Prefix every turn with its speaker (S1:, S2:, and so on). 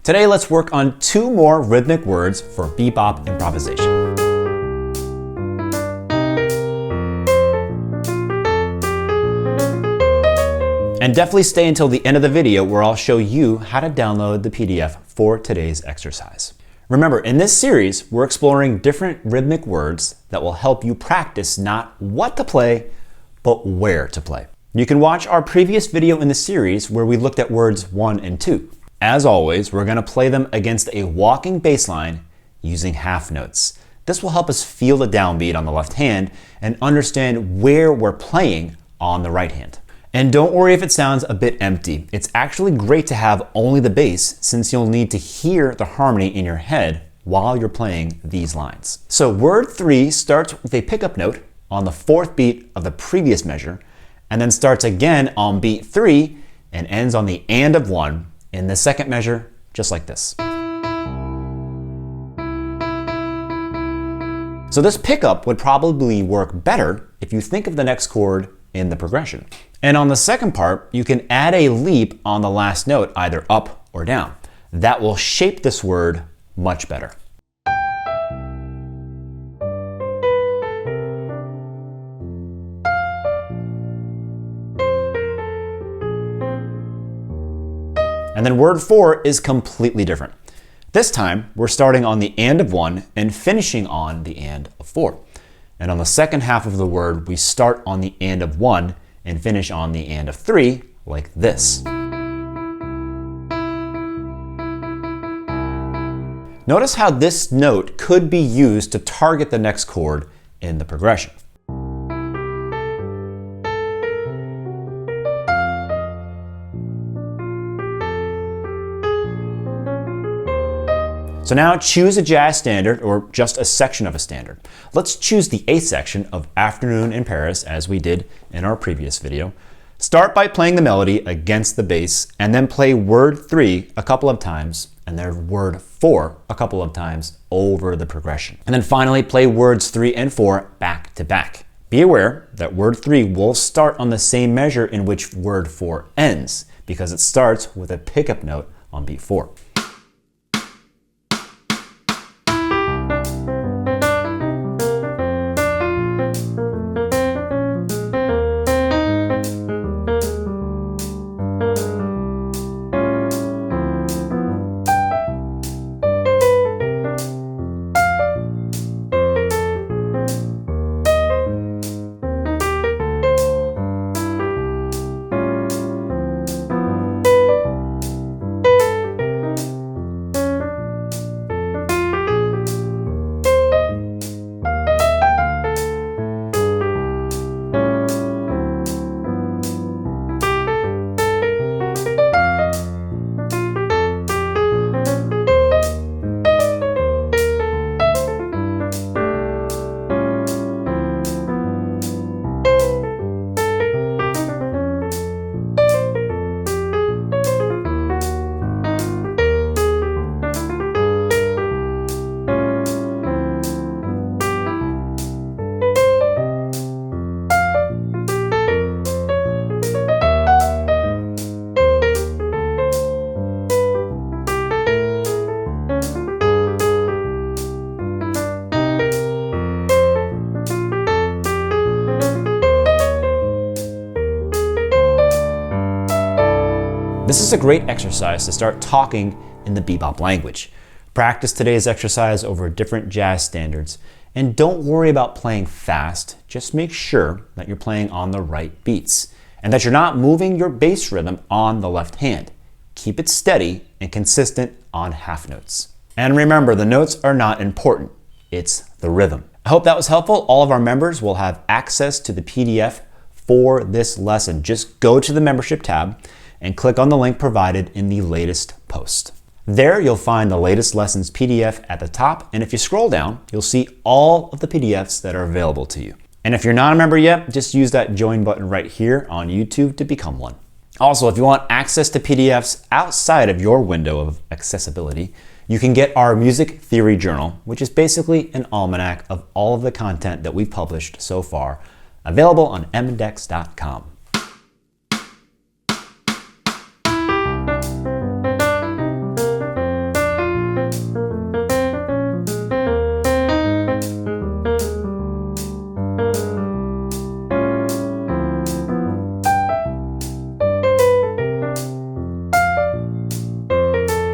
S1: Today, let's work on 2 more rhythmic words for bebop improvisation. And definitely stay until the end of the video where I'll show you how to download the PDF for today's exercise. Remember, in this series, we're exploring different rhythmic words that will help you practice not what to play, but where to play. You can watch our previous video in the series where we looked at words 1 and 2. As always, we're going to play them against a walking bass line using half notes. This will help us feel the downbeat on the left hand and understand where we're playing on the right hand. And don't worry if it sounds a bit empty. It's actually great to have only the bass since you'll need to hear the harmony in your head while you're playing these lines. So word 3 starts with a pickup note on the 4th beat of the previous measure, and then starts again on beat 3 and ends on the and of 1 in the second measure, just like this. So this pickup would probably work better if you think of the next chord in the progression. And on the second part, you can add a leap on the last note, either up or down. That will shape this word much better. And then word 4 is completely different. This time, we're starting on the and of 1 and finishing on the and of 4. And on the second half of the word, we start on the and of 1 and finish on the and of 3, like this. Notice how this note could be used to target the next chord in the progression. So now choose a jazz standard or just a section of a standard. Let's choose the A section of Afternoon in Paris as we did in our previous video. Start by playing the melody against the bass and then play word 3 a couple of times and then word 4 a couple of times over the progression. And then finally play words 3 and 4 back to back. Be aware that word 3 will start on the same measure in which word 4 ends because it starts with a pickup note on beat 4. This is a great exercise to start talking in the bebop language. Practice today's exercise over different jazz standards, and don't worry about playing fast. Just make sure that you're playing on the right beats and that you're not moving your bass rhythm on the left hand. Keep it steady and consistent on half notes. And remember, the notes are not important. It's the rhythm. I hope that was helpful. All of our members will have access to the PDF for this lesson. Just go to the membership tab and click on the link provided in the latest post. There you'll find the latest lessons PDF at the top, and if you scroll down, you'll see all of the PDFs that are available to you. And if you're not a member yet, just use that join button right here on YouTube to become one. Also, if you want access to PDFs outside of your window of accessibility, you can get our Music Theory Journal, which is basically an almanac of all of the content that we've published so far, available on mdex.com.